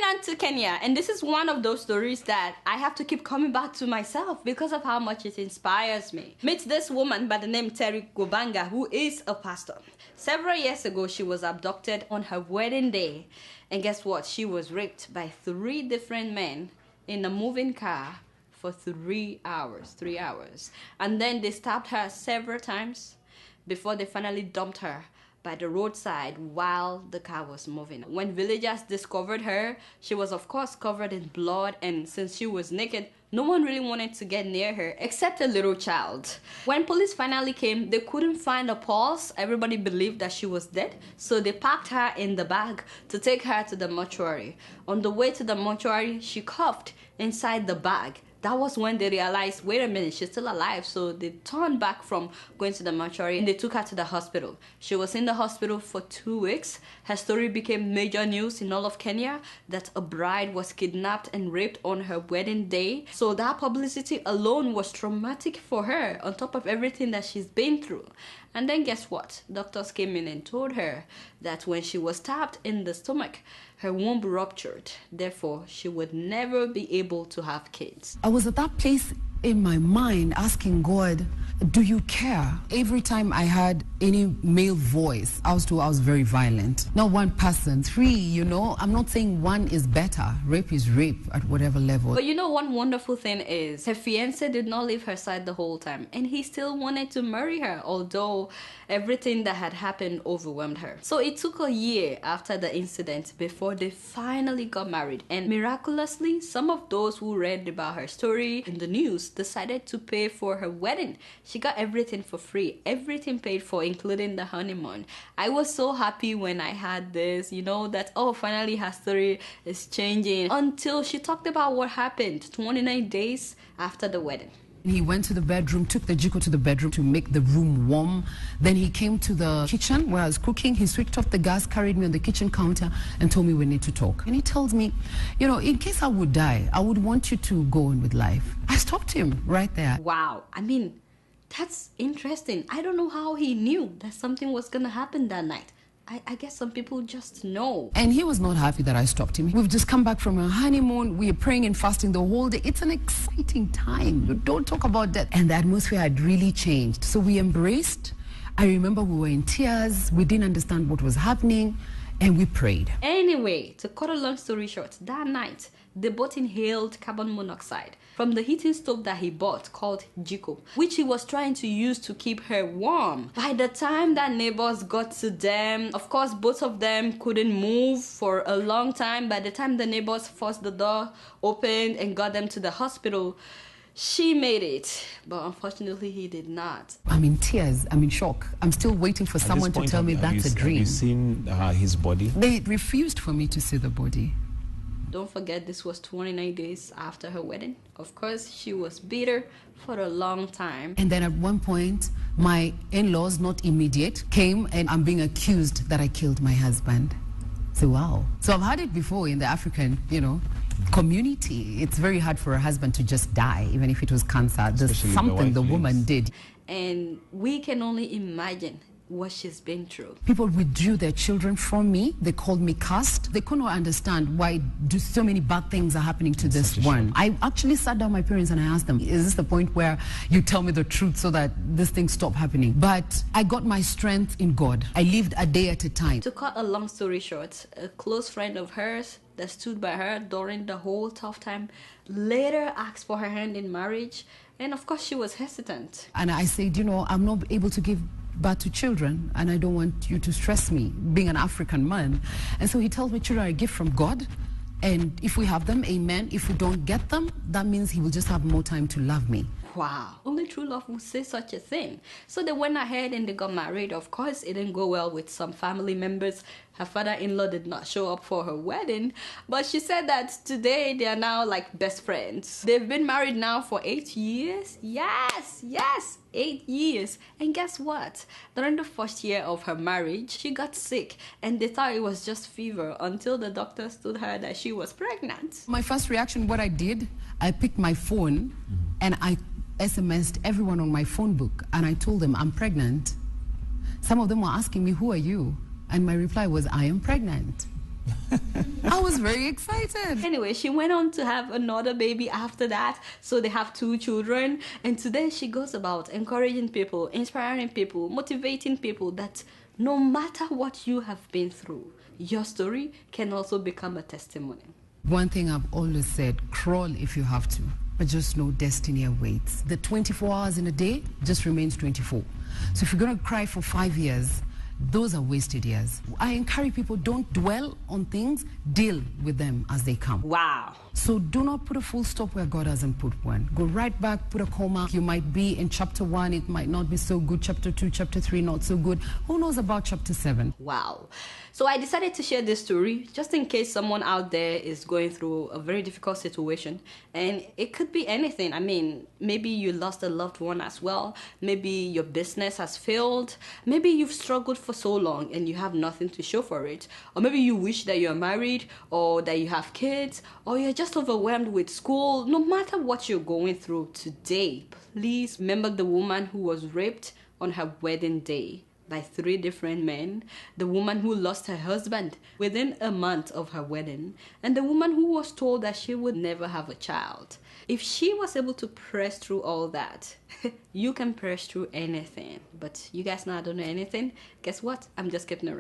Kenyan to Kenya, and this is one of those stories that I have to keep coming back to myself because of how much it inspires me. Meet this woman by the name Terry Gobanga, who is a pastor. Several years ago, she was abducted on her wedding day, and guess what? She was raped by 3 different men in a moving car for 3 hours. And then they stabbed her several times before they finally dumped her by the roadside while the car was moving. When villagers discovered her, she was of course covered in blood, and since she was naked, no one really wanted to get near her except a little child. When police finally came, they couldn't find a pulse. Everybody believed that she was dead, so they packed her in the bag to take her to the mortuary. On the way to the mortuary, she coughed inside the bag. That was when they realized, wait a minute, she's still alive. So they turned back from going to the mortuary and they took her to the hospital. She was in the hospital for 2 weeks. Her story became major news in all of Kenya that a bride was kidnapped and raped on her wedding day. So that publicity alone was traumatic for her, on top of everything that she's been through. And then guess what? Doctors came in and told her that when she was stabbed in the stomach, her womb ruptured. Therefore, she would never be able to have kids. I was at that place in my mind asking God, do you care? Every time I heard any male voice, I was told I was very violent. Not one person, 3, you know. I'm not saying one is better. Rape is rape at whatever level. But you know, one wonderful thing is her fiancé did not leave her side the whole time, and he still wanted to marry her, although everything that had happened overwhelmed her. So it took a year after the incident before they finally got married, and miraculously, some of those who read about her story in the news decided to pay for her wedding. She got everything for free, everything paid for, including the honeymoon. I was so happy when I had this, you know, that, oh, finally her story is changing, until she talked about what happened 29 days after the wedding. He went to the bedroom, took the jiko to the bedroom to make the room warm. Then he came to the kitchen where I was cooking. He switched off the gas, carried me on the kitchen counter and told me we need to talk. And he tells me, you know, in case I would die, I would want you to go on with life. I stopped him right there. Wow. I mean, that's interesting. I don't know how he knew that something was going to happen that night. I guess some people just know. And he was not happy that I stopped him. We've just come back from a honeymoon. We are praying and fasting the whole day. It's an exciting time. You don't talk about that. And the atmosphere had really changed. So we embraced. I remember we were in tears. We didn't understand what was happening. And we prayed. Anyway, to cut a long story short, that night, they both inhaled carbon monoxide from the heating stove that he bought called Jiko, which he was trying to use to keep her warm. By the time that neighbors got to them, of course, both of them couldn't move for a long time. By the time the neighbors forced the door open and got them to the hospital, she made it, but unfortunately he did not. I'm in tears. I'm in shock. I'm still waiting for someone to tell me that's a dream. Have you seen his body? They refused for me to see the body. Don't forget, this was 29 days after her wedding. Of course, she was bitter for a long time. And then at one point, my in-laws, not immediate, came and I'm being accused that I killed my husband. So wow. So I've had it before in the African, you know, community. It's very hard for a husband to just die, even if it was cancer. There's something the woman did. And we can only imagine what she's been through. People withdrew their children from me. They called me cursed. They couldn't understand why so many bad things are happening to this one. I actually sat down with my parents and I asked them, is this the point where you tell me the truth so that this thing stop happening? But I got my strength in God. I lived a day at a time. To cut a long story short, a close friend of hers that stood by her during the whole tough time later asked for her hand in marriage, and of course she was hesitant. And I said, you know, I'm not able to give birth to children, and I don't want you to stress me, being an African man. And so he tells me children are a gift from God, and if we have them, amen. If we don't get them, that means he will just have more time to love me. Wow, only true love would say such a thing. So they went ahead and they got married. Of course, it didn't go well with some family members. Her father-in-law did not show up for her wedding, but she said that today they are now like best friends. They've been married now for 8 years. Yes, 8 years. And guess what? During the first year of her marriage, she got sick and they thought it was just fever until the doctors told her that she was pregnant. My first reaction, what I did, I picked my phone and I SMS'd everyone on my phone book and I told them I'm pregnant. Some of them were asking me, who are you? And my reply was, I am pregnant. I was very excited. Anyway, she went on to have another baby after that, so they have 2 children, and today she goes about encouraging people, inspiring people, motivating people that no matter what you have been through, your story can also become a testimony. One thing I've always said, crawl if you have to, but just know destiny awaits. The 24 hours in a day just remains 24. So if you're going to cry for 5 years, those are wasted years. I encourage people, don't dwell on things, deal with them as they come. Wow. So do not put a full stop where God hasn't put one. Go right back, put a comma. You might be in chapter 1, it might not be so good. Chapter 2, chapter 3, not so good. Who knows about chapter 7? Wow. So I decided to share this story just in case someone out there is going through a very difficult situation. And it could be anything. I mean, maybe you lost a loved one as well. Maybe your business has failed. Maybe you've struggled for so long and you have nothing to show for it. Or maybe you wish that you're married or that you have kids or you're just overwhelmed with school. No matter what you're going through today, please remember the woman who was raped on her wedding day by 3 different men, the woman who lost her husband within a month of her wedding, and the woman who was told that she would never have a child. If she was able to press through all that, you can press through anything. But you guys know I don't know anything. Guess what? I'm just keeping it